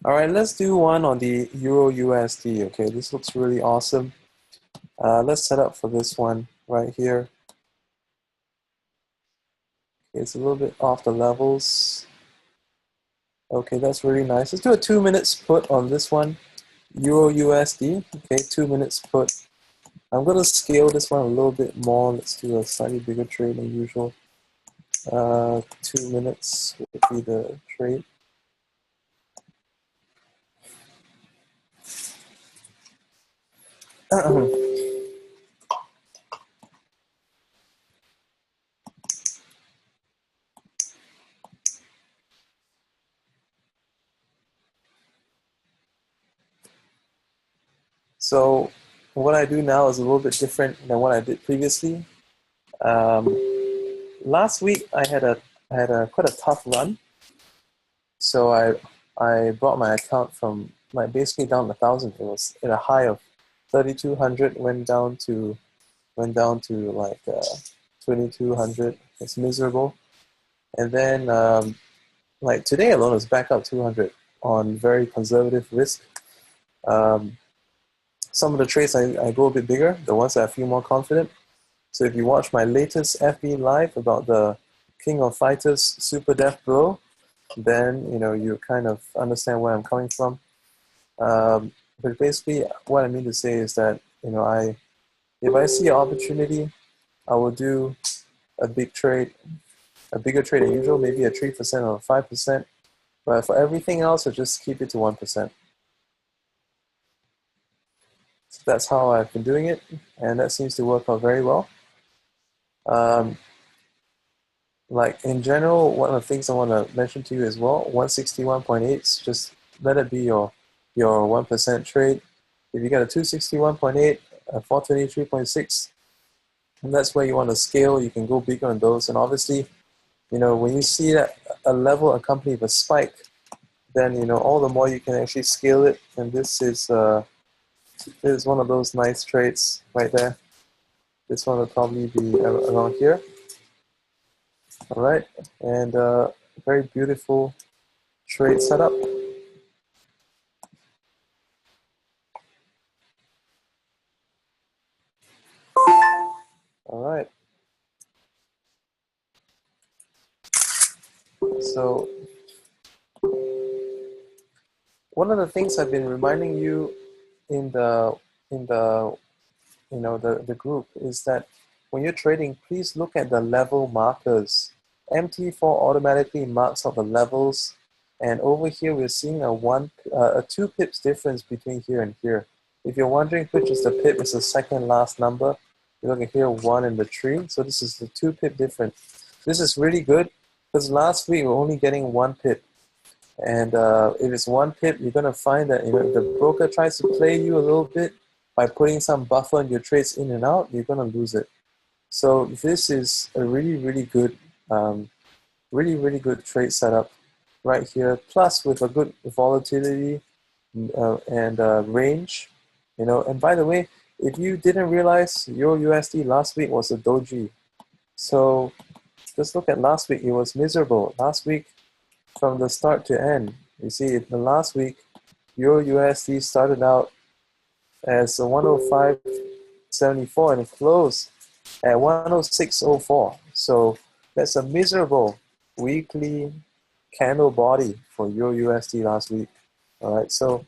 All right, let's do one on the Euro USD. Okay, this looks really awesome. Let's set up for this one right here. Okay, it's a little bit off the levels. Okay, that's really nice. Let's do a 2 minutes put on this one. Euro USD. Okay, 2 minutes put. I'm going to scale this one a little bit more. Let's do a slightly bigger trade than usual. 2 minutes would be the trade. So what I do now is a little bit different than what I did previously. Last week I had a quite a tough run, so I brought my account from basically down 1,000. It was at a high of 3,200, went down to like 2,200. It's miserable, and then like today alone is back up 200 on very conservative risk. Some of the trades I go a bit bigger, the ones that I feel more confident. So if you watch my latest FB live about the King of Fighters Super Death Bro, then you kind of understand where I'm coming from. But basically, what I mean to say is that if I see an opportunity, I will do a big trade, a bigger trade than usual, maybe a 3% or 5%. But for everything else, I just keep it to 1%. So that's how I've been doing it, and that seems to work out very well. Like in general, one of the things I want to mention to you as well, 161.8, just let it be your 1% trade. If you get a 261.8, a 423.6, and that's where you want to scale, you can go bigger on those. And obviously, when you see that a level accompanied with a spike, then all the more you can actually scale it. And this is one of those nice trades right there. This one will probably be around here. All right, and very beautiful trade setup. All right. So one of the things I've been reminding you in the the group is that when you're trading, please look at the level markers. MT4 automatically marks out the levels, and over here we're seeing a 2 pips difference between here and here. If you're wondering which is the pip, it's the second last number. You look at here, 1 in the tree, so this is the 2 pip difference. This is really good because last week we were only getting 1 pip. And if it's 1 pip, you're going to find that if the broker tries to play you a little bit by putting some buffer on your trades in and out, you're going to lose it. So this is a really, really good, really good trade setup right here. Plus with a good volatility and range, And by the way, if you didn't realize, Euro USD last week was a doji. So just look at last week; it was miserable. Last week, from the start to end, you see, in the last week, Euro USD started out as a 105.74 and it closed at 106.04. So that's a miserable weekly candle body for Euro USD last week. All right, so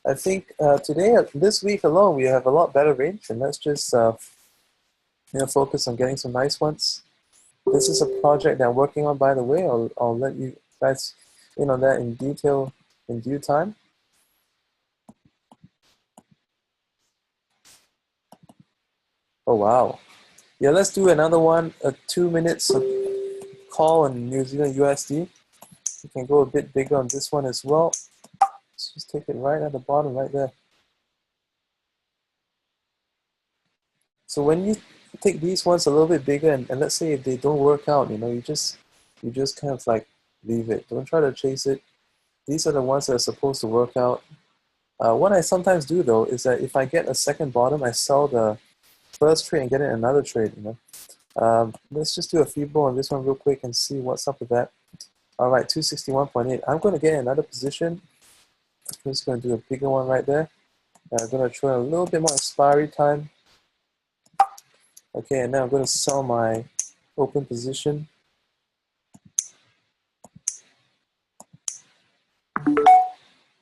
I think this week alone, we have a lot better range, and let's just focus on getting some nice ones. This is a project that I'm working on, by the way. I'll let you guys in on that in detail in due time. Oh, wow. Yeah, let's do another one, a 2 minutes call on New Zealand USD. You can go a bit bigger on this one as well. Let's just take it right at the bottom, right there. So when you take these ones a little bit bigger, and let's say if they don't work out, you just kind of like leave it. Don't try to chase it. These are the ones that are supposed to work out. What I sometimes do though is that if I get a second bottom, I sell the first trade and get in another trade. Let's just do a feeble on this one real quick and see what's up with that. All right, 261.8. I'm going to get another position. I'm just going to do a bigger one right there. I'm going to throw in a little bit more expiry time. Okay, and now I'm going to sell my open position.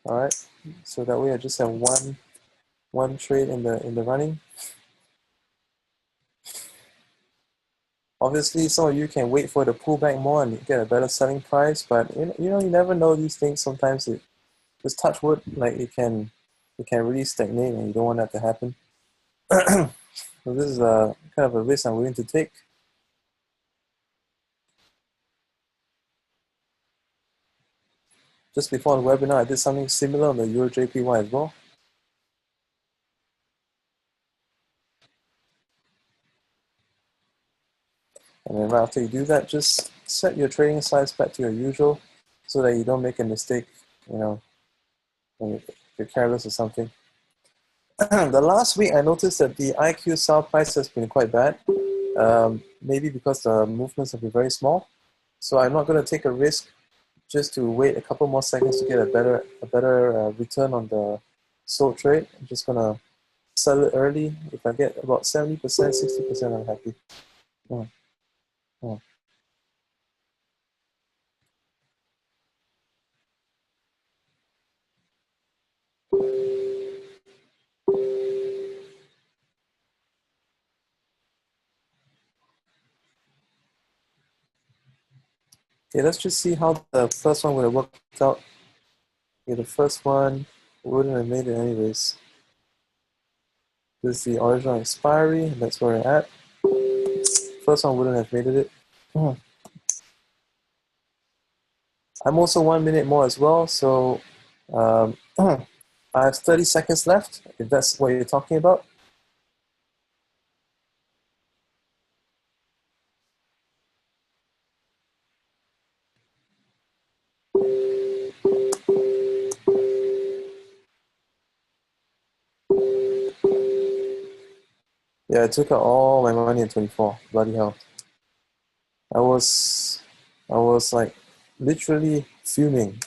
All right, so that way I just have one trade in the running. Obviously, some of you can wait for the pullback more and get a better selling price, but you never know these things. Sometimes just touch wood, like it can really stagnate, and you don't want that to happen. So this is a kind of a risk I'm willing to take. Just before the webinar, I did something similar on the Euro JPY as well. And then right after you do that, just set your trading size back to your usual so that you don't make a mistake, when you're careless or something. The last week, I noticed that the IQ sell price has been quite bad, maybe because the movements have been very small. So I'm not going to take a risk just to wait a couple more seconds to get a better return on the sold trade. I'm just going to sell it early. If I get about 70%, 60%, I'm happy. Okay, let's just see how the first one would have worked out. Okay, the first one wouldn't have made it anyways. This is the original expiry, that's where we're at. First one wouldn't have made it. I'm also 1 minute more as well, so I have 30 seconds left, if that's what you're talking about. Yeah, I took out all my money at 24. Bloody hell. I was like literally fuming.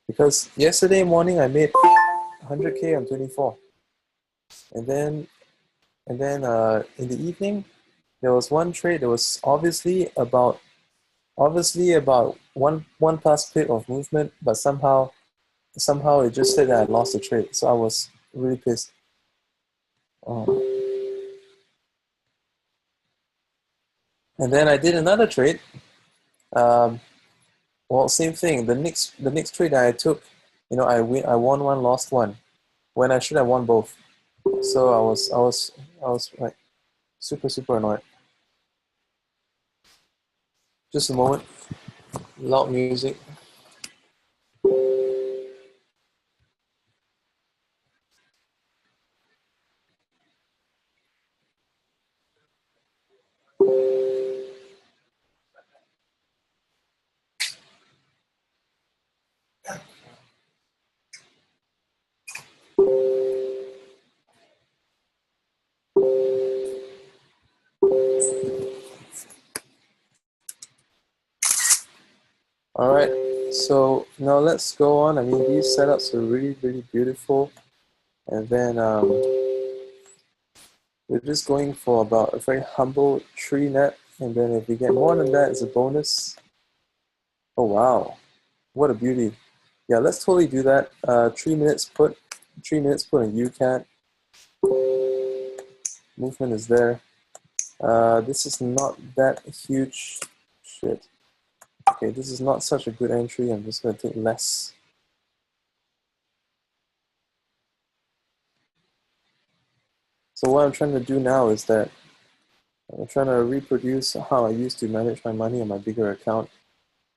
Because yesterday morning I made 100K on 24. And then in the evening, there was one trade that was obviously about one plus pip of movement, but somehow it just said that I lost the trade. So I was really pissed. And then I did another trade. Well, same thing. The next trade that I took, I won one, lost one, when I should have won both. So I was like super annoyed. Just a moment. Loud music. All right, so now let's go on. I mean, these setups are really beautiful. And then we're just going for about a very humble 3 net. And then if we get more than that, it's a bonus. Oh, wow. What a beauty. Yeah, let's totally do that. 3 minutes put in UCAT. Movement is there. This is not that huge. Shit. Okay, this is not such a good entry. I'm just going to take less. So what I'm trying to do now is that I'm trying to reproduce how I used to manage my money on my bigger account.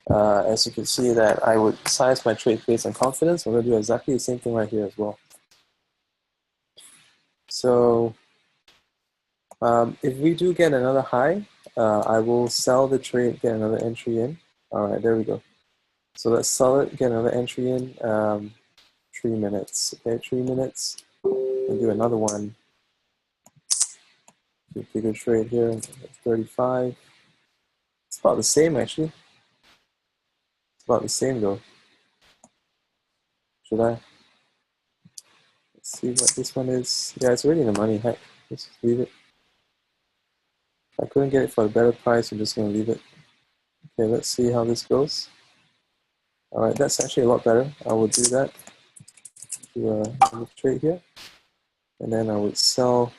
As you can see that I would size my trade based on confidence. I'm going to do exactly the same thing right here as well. So if we do get another high, I will sell the trade, get another entry in. All right, there we go. So let's sell it, get another entry in. 3 minutes. Okay, 3 minutes. And do another one. Do a bigger trade here. 35. It's about the same actually. about the same though. Should I? Let's see what this one is. Yeah, it's already in the money. Heck, let's just leave it. If I couldn't get it for a better price, I'm just going to leave it. Okay, let's see how this goes. All right, that's actually a lot better. I will do that. Do a trade here. And then I would sell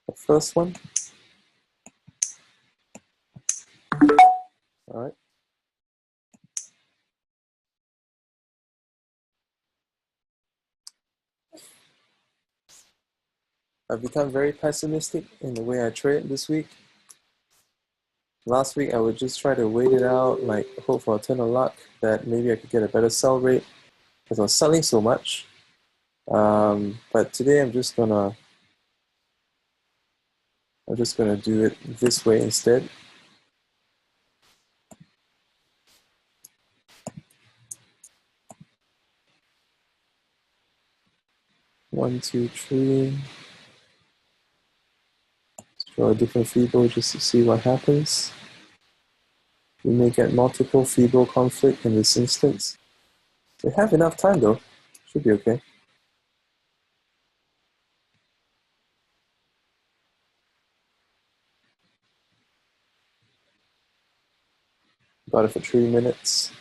the first one. All right. I've become very pessimistic in the way I trade this week. Last week, I would just try to wait it out, like hope for a turn of luck that maybe I could get a better sell rate because I was selling so much. But today, I'm just gonna do it this way instead. One, two, three. Let's draw a different Fibo just to see what happens. We may get multiple Fibo conflict in this instance. We have enough time though. Should be okay. Got it for 3 minutes.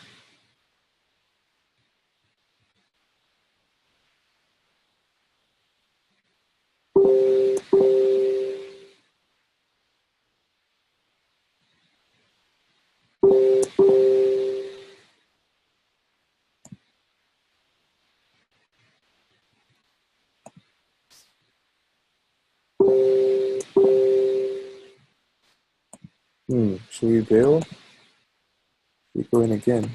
Should we bail? We go in again.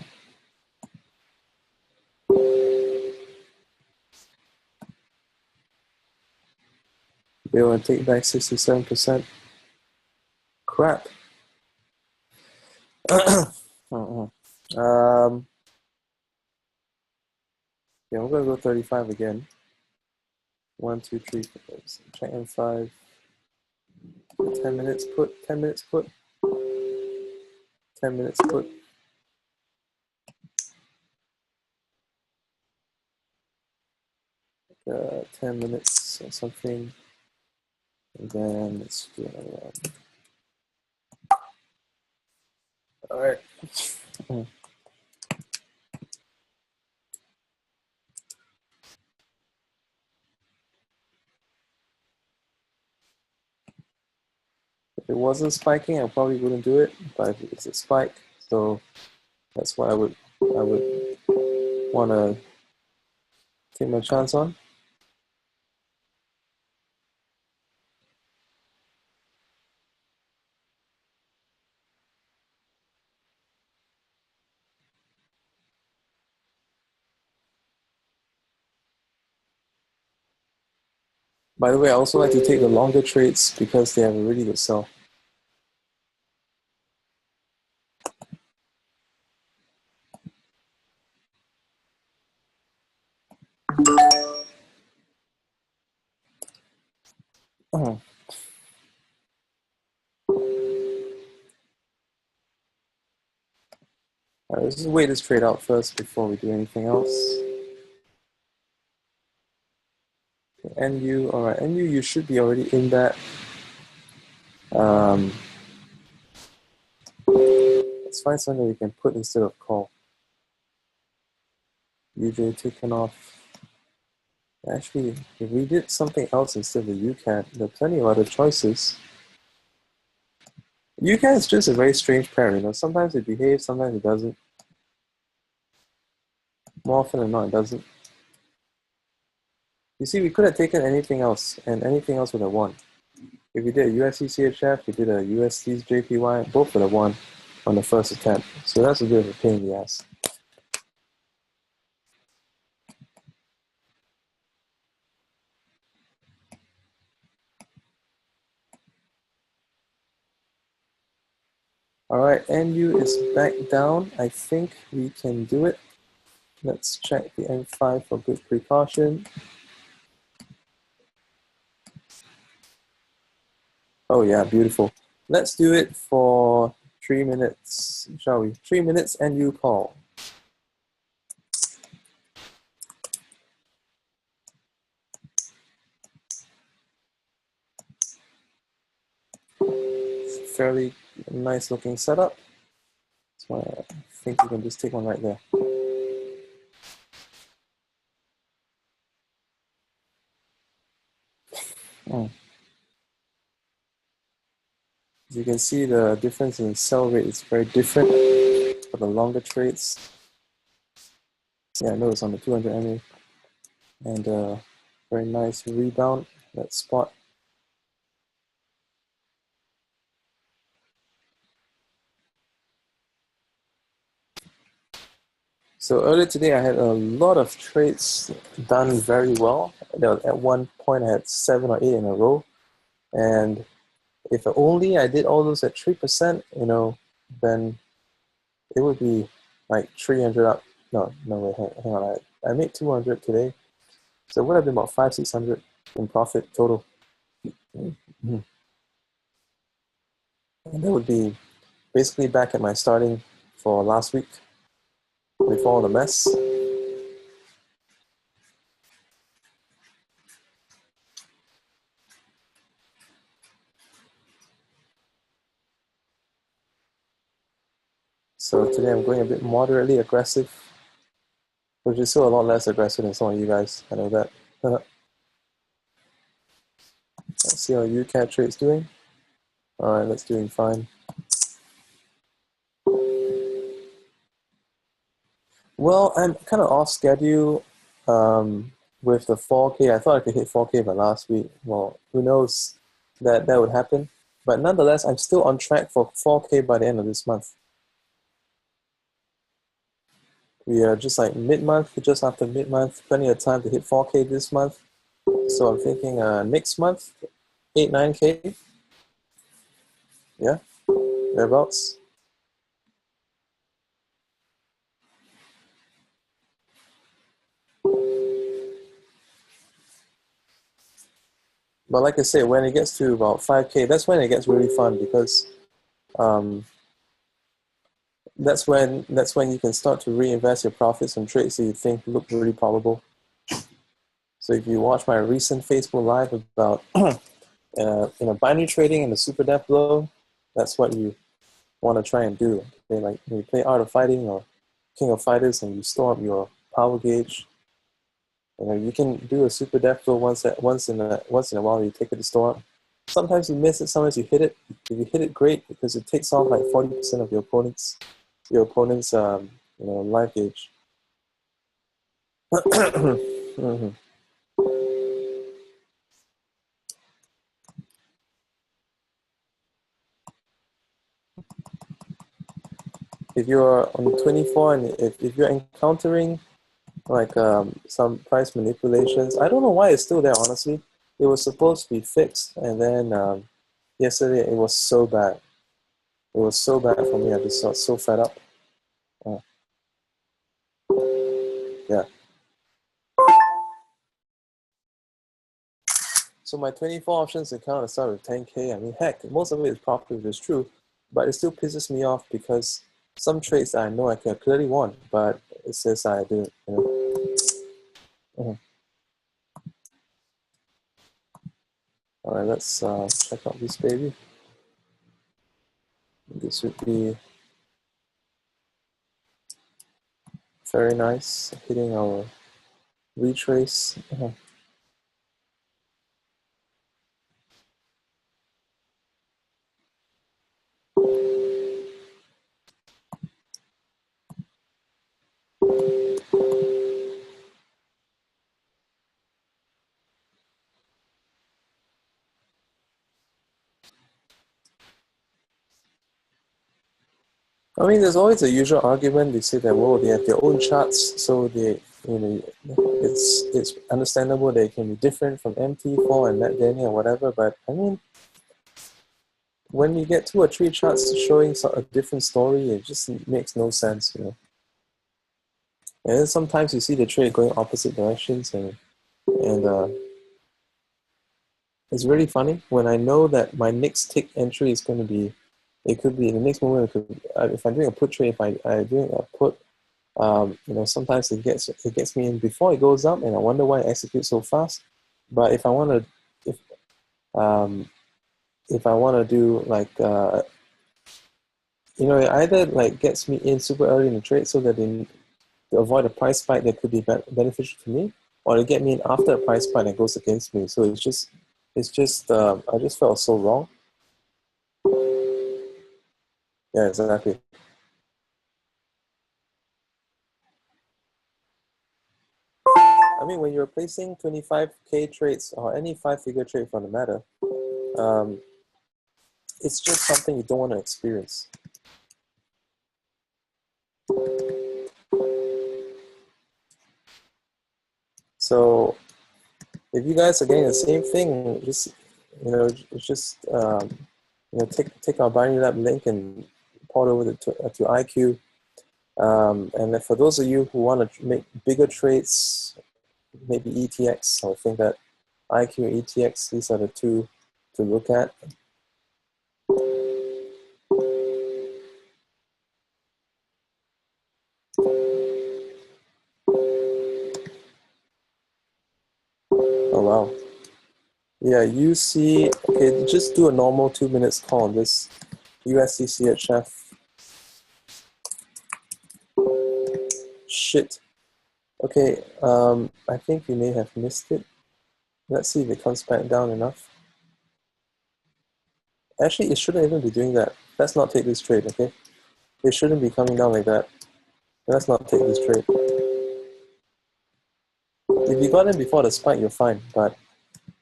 Bail and take back 67%. Crap. Yeah, we're gonna go 35 again. 1, 2, 3, check M5. 10 minutes put, 10 minutes put. 10 minutes put. Like 10 minutes or something. And then let's do another one. All right. If it wasn't spiking, I probably wouldn't do it, but it's a spike, so that's what I would want to take my chance on. By the way, I also like to take the longer trades because they have a really good sell. Alright, let's just wait this trade out first before we do anything else. Okay, NU, alright, NU, you should be already in that. Let's find something we can put instead of call. UJ taken off. Actually, if we did something else instead of the UCAT, there are plenty of other choices. UCAT is just a very strange pair, you know. Sometimes it behaves, sometimes it doesn't. More often than not, it doesn't. You see, we could have taken anything else, and anything else would have won. If we did a USD CHF, we did a USD JPY, both would have won on the first attempt. So that's a bit of a pain in the ass. All right, NU is back down. I think we can do it. Let's check the M5 for good precaution. Oh yeah, beautiful. Let's do it for 3 minutes, shall we? 3 minutes and you call. Fairly nice looking setup. So I think you can just take one right there. As you can see, the difference in sell rate is very different for the longer trades. Yeah, notice on the 200 MA. And very nice rebound, that spot. So earlier today, I had a lot of trades done very well. At one point, I had 7 or 8 in a row. And if only I did all those at 3%, you know, then it would be like 300 up. No, wait, hang on. I made 200 today. So it would have been about 500-600 in profit total. Mm-hmm. And that would be basically back at my starting for last week before all the mess. So today I'm going a bit moderately aggressive, which is still a lot less aggressive than some of you guys. I know that. Let's see how UCAD trade's doing. All right, that's doing fine. Well, I'm kind of off schedule with the 4K. I thought I could hit 4K by last week. Well, who knows that would happen. But nonetheless, I'm still on track for 4K by the end of this month. We are just like mid-month, just after mid-month, plenty of time to hit 4K this month. So I'm thinking next month, 8-9K. Yeah, thereabouts. But like I said, when it gets to about 5K, that's when it gets really fun because that's when you can start to reinvest your profits in trades that you think look really probable. So if you watch my recent Facebook Live about binary trading and the super depth flow, that's what you want to try and do. Okay? Like when you play Art of Fighting or King of Fighters and you store up your power gauge, you know, you can do a super depth flow once in a while. You take it to store up. Sometimes you miss it, sometimes you hit it. If you hit it, great, because it takes off like 40% of your opponent's life gauge. Mm-hmm. If you're on 24 and if you're encountering like some price manipulations, I don't know why it's still there, honestly. It was supposed to be fixed, and then yesterday it was so bad. It was so bad for me. I just got so fed up. Yeah. So my 24 options account, I started with 10K. I mean, heck, most of it is profit, which is true, but it still pisses me off because some trades I know I can clearly want, but it says I didn't. You know? Mm-hmm. All right, let's check out this baby. This would be very nice, hitting our retrace. Uh-huh. I mean, there's always a usual argument. They say that, well, they have their own charts, so it's understandable they can be different from MT4 and NetDanny or whatever. But I mean, when you get 2 or 3 charts showing a different story, it just makes no sense, you know. And then sometimes you see the trade going opposite directions, and it's really funny when I know that my next tick entry is going to be It could be the next moment. It could, if I'm doing a put trade, if I'm doing a put, you know, sometimes it gets me in before it goes up, and I wonder why it executes so fast. But um, if I want to do like you know, it either like gets me in super early in the trade so that to avoid a price spike that could be beneficial to me, or to get me in after a price spike that goes against me. So I just felt so wrong. Yeah, exactly. I mean, when you're placing 25K trades or any five-figure trade for the matter, um, it's just something you don't want to experience. So if you guys are getting the same thing, just you know, just you know, take our Binary Lab link and port over to IQ. And then for those of you who want to make bigger trades, maybe ETX, I think that IQ and ETX, these are the two to look at. Oh wow. Yeah, you see, okay, just do a normal 2 minutes call on this USD CHF. Shit. Okay, I think you may have missed it. Let's see if it comes back down enough. Actually, it shouldn't even be doing that. Let's not take this trade, okay? It shouldn't be coming down like that. Let's not take this trade. If you got in before the spike, you're fine. But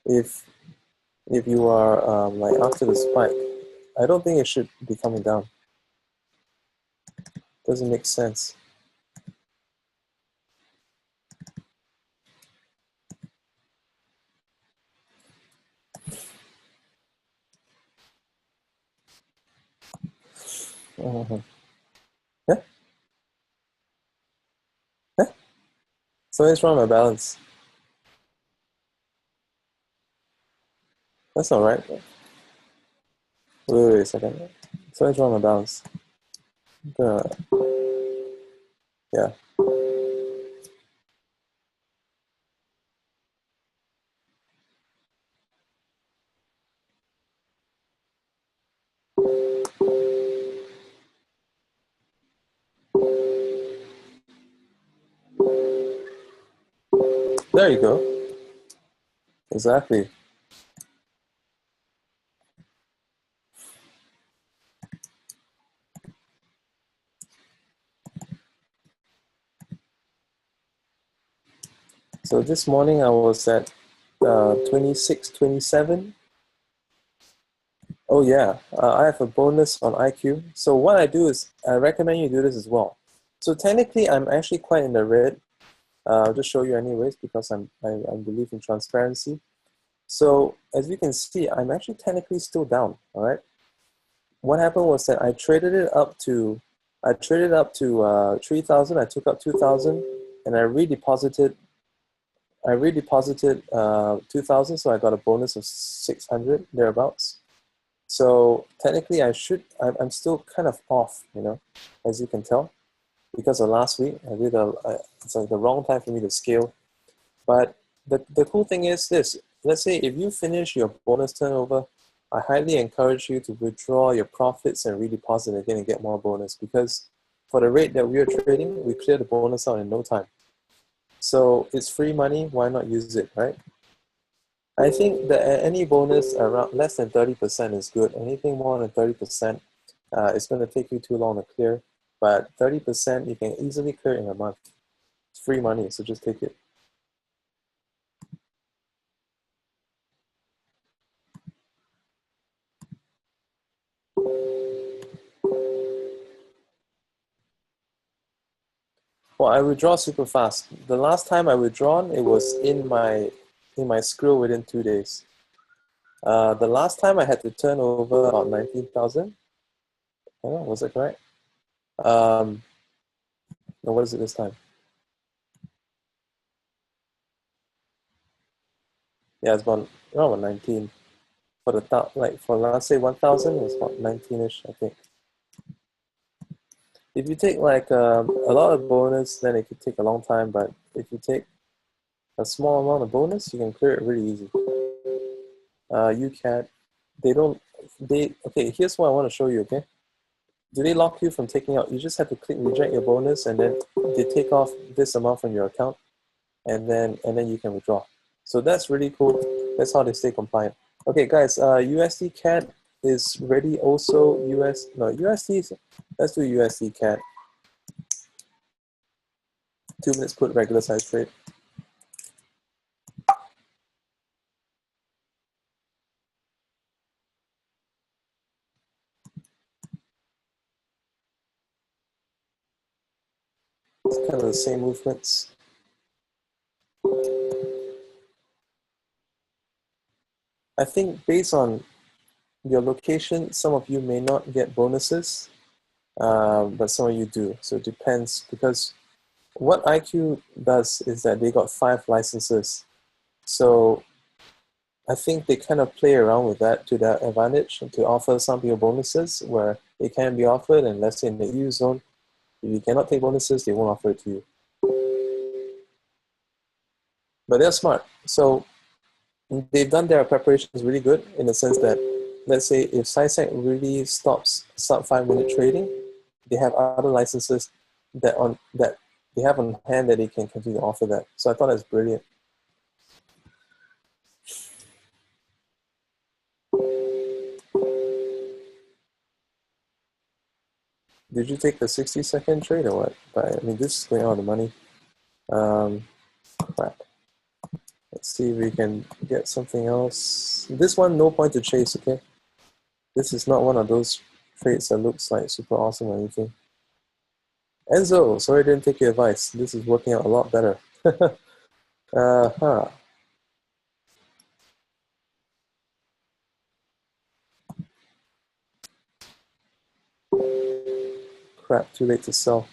if you are like after the spike, I don't think it should be coming down. Doesn't make sense. Uh-huh. Yeah? Yeah? Something's wrong with my balance. That's all right. Wait a second. Something's wrong with my balance. Yeah. There you go. Exactly. So this morning I was at 26, 27. Oh yeah, I have a bonus on IQ. So what I do is I recommend you do this as well. So technically I'm actually quite in the red. I'll just show you anyways because I believe in transparency. So as you can see, I'm actually technically still down, all right? What happened was that I traded it up to 3,000. I took up 2,000 and I redeposited 2,000, so I got a bonus of 600 thereabouts. So technically, I'm still kind of off, you know, as you can tell, because of last week. It's like the wrong time for me to scale. But the cool thing is this: let's say if you finish your bonus turnover, I highly encourage you to withdraw your profits and redeposit again and get more bonus, because for the rate that we are trading, we clear the bonus out in no time. So it's free money. Why not use it, right? I think that any bonus around less than 30% is good. Anything more than 30%, it's going to take you too long to clear. But 30%, you can easily clear in a month. It's free money, so just take it. Well, I withdraw super fast. The last time I withdrawn, it was in my screw within 2 days. The last time I had to turn over about 19,000. Oh, was it correct? No, what is it this time? Yeah, it's about around 19. for the like for let's say 1,000, it's about 19ish, I think. If you take like a lot of bonus, then it could take a long time. But if you take a small amount of bonus, you can clear it really easy. You can't. They don't. They okay. Here's what I want to show you. Okay. Do they lock you from taking out? You just have to click reject your bonus, and then they take off this amount from your account, and then you can withdraw. So that's really cool. That's how they stay compliant. Okay, guys. USD CAD is ready. Also, USD. Let's do USD CAD. 2 minutes put regular size trade. It's kind of the same movements. I think based on your location, some of you may not get bonuses, but some of you do. So it depends, because what IQ does is that they got 5 licenses. So I think they kind of play around with that to their advantage and to offer some people bonuses where they can be offered, and let's say in the EU zone, if you cannot take bonuses, they won't offer it to you. But they're smart. So they've done their preparations really good in the sense that, let's say if SciSec really stops sub 5-minute trading, they have other licenses that they have on hand that they can continue to offer that. So I thought that's brilliant. Did you take the 60-second trade or what? But I mean, this is going out of the money. Crap. Let's see if we can get something else. This one, no point to chase, okay? This is not one of those trades that looks like super awesome or anything. Enzo, sorry I didn't take your advice. This is working out a lot better. Crap, too late to sell.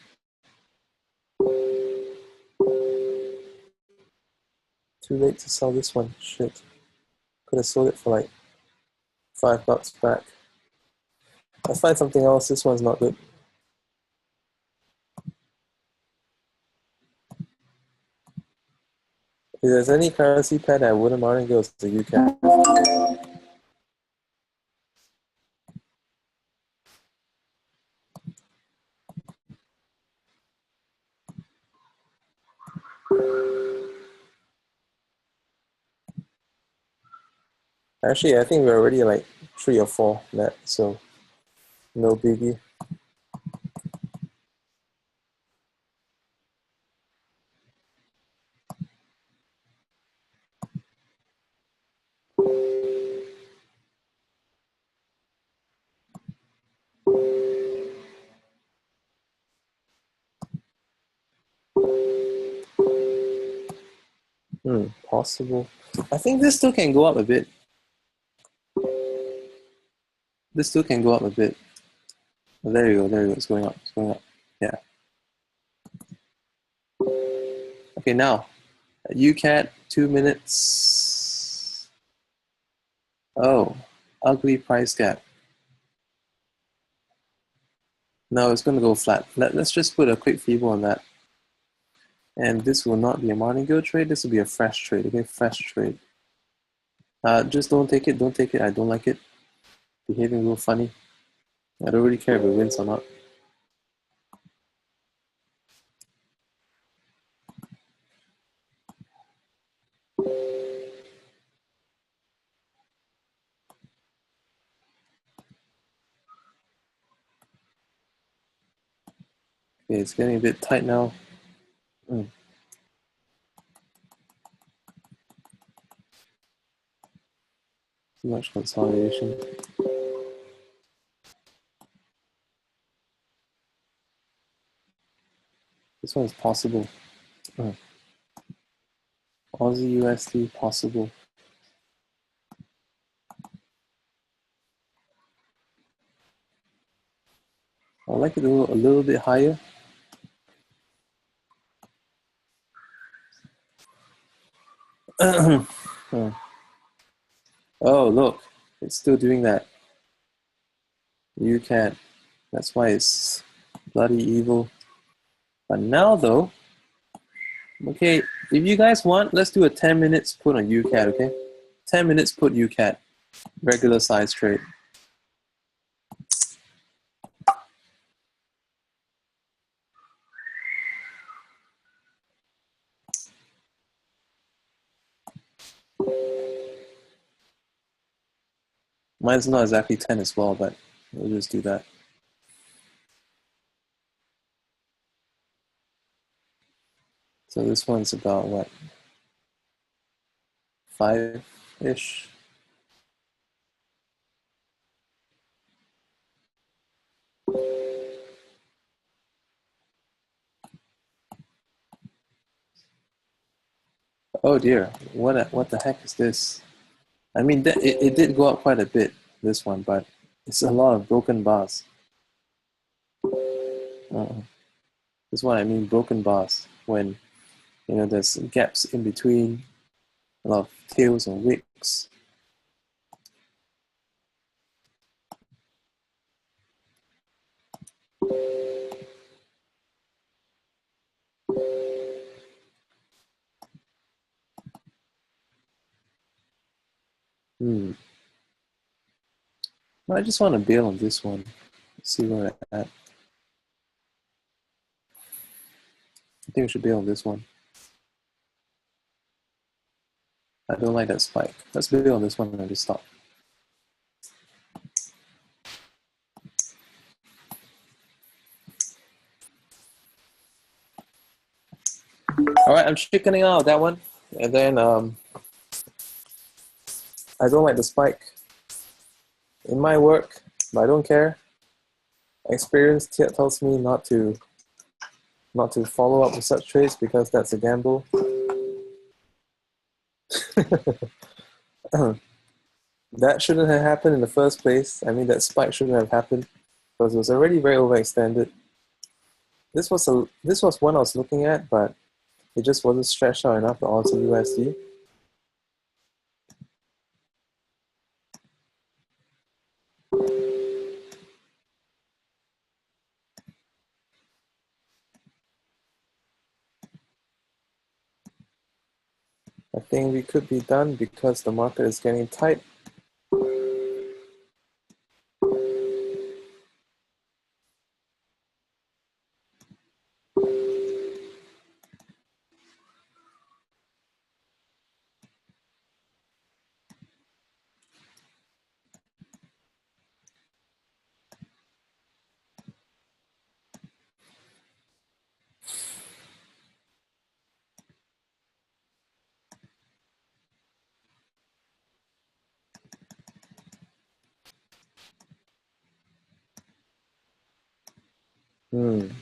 Too late to sell this one. Shit. Could have sold it for like $5 back. I'll find something else. This one's not good. If there's any currency pair that I wouldn't mind, goes to the UK. Actually, I think we're already like 3 or 4 net, so no biggie. Possible. I think this still can go up a bit. This still can go up a bit. Oh, there you go, it's going up, yeah. Okay, now, UCAT, 2 minutes. Oh, ugly price gap. No, it's gonna go flat. Let's just put a quick feeble on that. And this will not be a morning go trade, this will be a fresh trade, okay, fresh trade. Just don't take it, I don't like it. Behaving a little funny. I don't really care if it wins or not. Okay, it's getting a bit tight now. Too much consolidation. This one is possible. Aussie USD possible. I'd like it to go a little bit higher. Oh, look. It's still doing that. You can't. That's why it's bloody evil. But now though, okay, if you guys want, let's do a 10 minutes put on UCAT, okay? 10 minutes put UCAT, regular size trade. Mine's not exactly 10 as well, but we'll just do that. So this one's about what? 5-ish. Oh dear, what the heck is this? I mean, it did go up quite a bit, this one, but it's a lot of broken bars. This is what I mean, broken bars. When, you know, there's gaps in between, a lot of tails and wicks. I just want to bail on this one. Let's see where it's at. I think we should bail on this one. I don't like that spike. Let's bail on this one and just stop. All right, I'm chickening out of that one. And then I don't like the spike. It might work, but I don't care. Experience tells me not to follow up with such trades because that's a gamble. That shouldn't have happened in the first place. I mean, that spike shouldn't have happened because it was already very overextended. This was one I was looking at, but it just wasn't stretched out enough to alter USD. I think we could be done because the market is getting tight.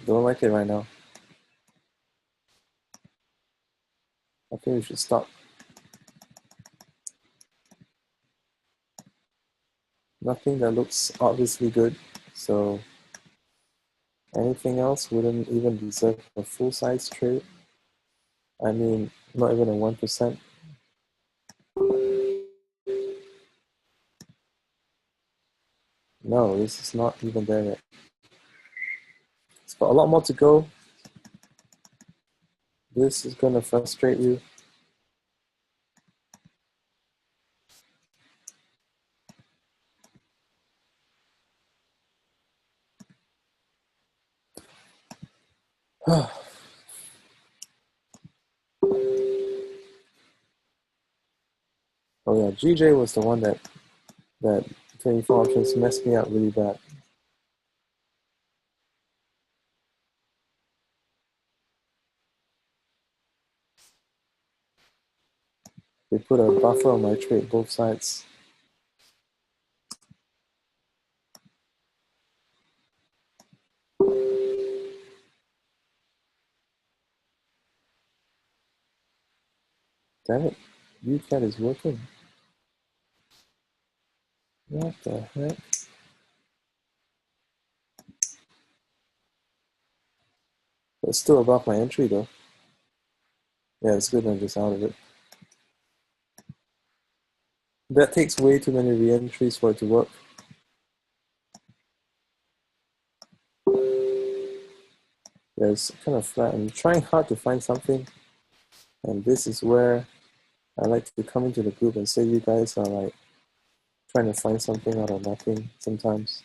Don't like it right now. I think we should stop. Nothing that looks obviously good, so anything else wouldn't even deserve a full-size trade. I mean, not even a 1%. No, this is not even there yet. It's got a lot more to go. This is going to frustrate you. Oh yeah, GJ was the one that 24 options messed me up really bad. They put a buffer on my trade, both sides. Damn it, UCAT is working. What the heck? It's still above my entry though. Yeah, it's good I'm just out of it. That takes way too many re-entries for it to work. Yeah, it's kind of flat. I'm trying hard to find something, and this is where I like to come into the group and say you guys are like trying to find something out of nothing sometimes.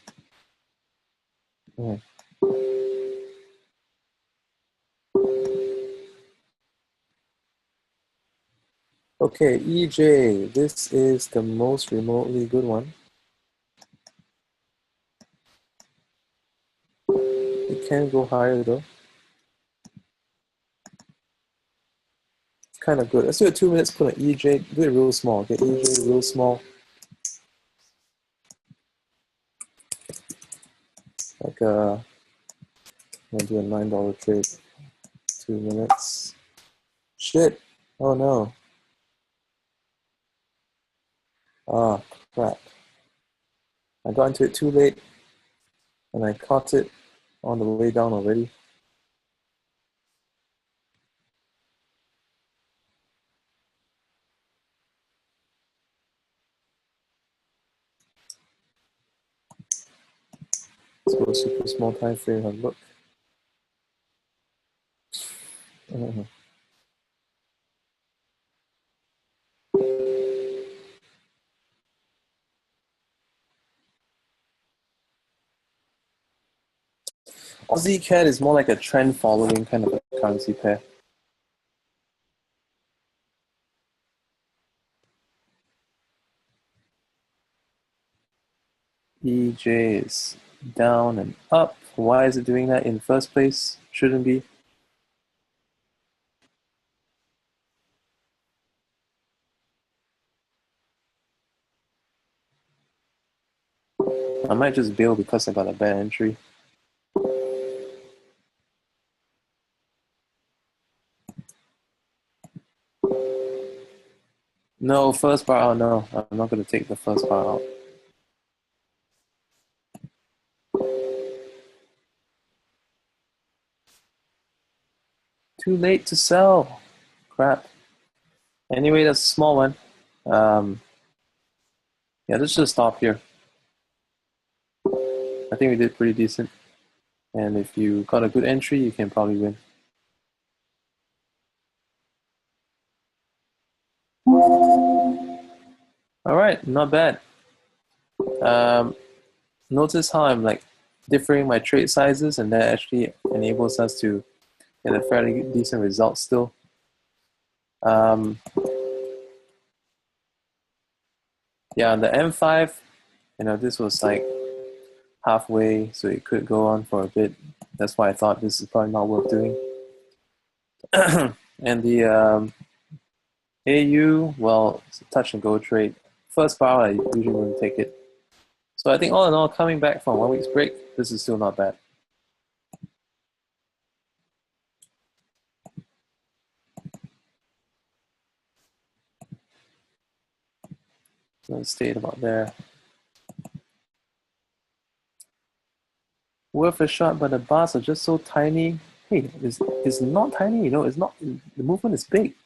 Okay, EJ, this is the most remotely good one. It can go higher though. It's kind of good. Let's do it 2 minutes, put an EJ, do it real small. Okay, EJ real small. Like I'm gonna do a $9 trade. 2 minutes. Shit. Oh no. Ah, crap. I got into it too late and I caught it on the way down already. Let's go super small time frame and look. Aussie CAD is more like a trend following kind of a currency pair. EJ is down and up. Why is it doing that in the first place? Shouldn't be. I might just bail because I got a bad entry. No, first bar out, no. I'm not going to take the first bar out. Too late to sell. Crap. Anyway, that's a small one. Yeah, let's just stop here. I think we did pretty decent. And if you got a good entry, you can probably win. All right, not bad. Notice how I'm like differing my trade sizes, and that actually enables us to get a fairly decent result still. Yeah, on the M5, this was like halfway, so it could go on for a bit. That's why I thought this is probably not worth doing. And the AU, well, it's a touch and go trade. First bar, I usually wouldn't take it. So I think all in all, coming back from 1 week's break, this is still not bad. So it stayed about there. Worth a shot, but the bars are just so tiny. Hey, it's not tiny, it's not, the movement is big.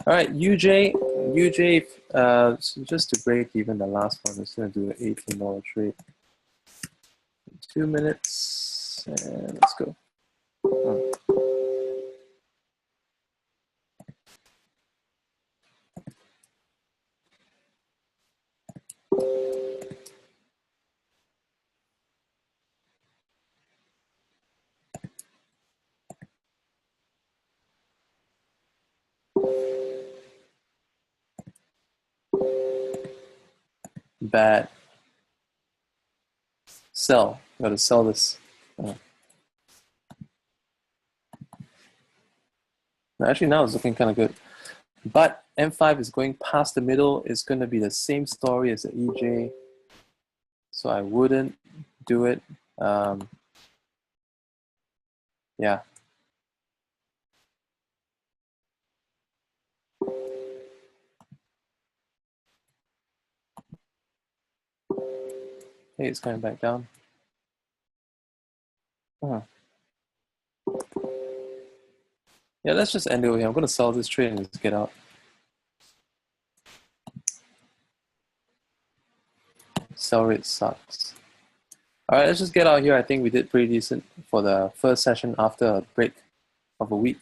All right, UJ, so just to break even the last one, I'm just going to do an $18 trade. 2 minutes, and let's go. Bad. Sell. Gotta sell this. Actually, now it's looking kind of good. But M5 is going past the middle. It's going to be the same story as the EJ. So I wouldn't do it. Yeah. Hey, it's coming back down. Yeah, let's just end it over here. I'm going to sell this trade and just get out. sell rate sucks. All right, let's just get out here. I think we did pretty decent for the first session after a break of a week.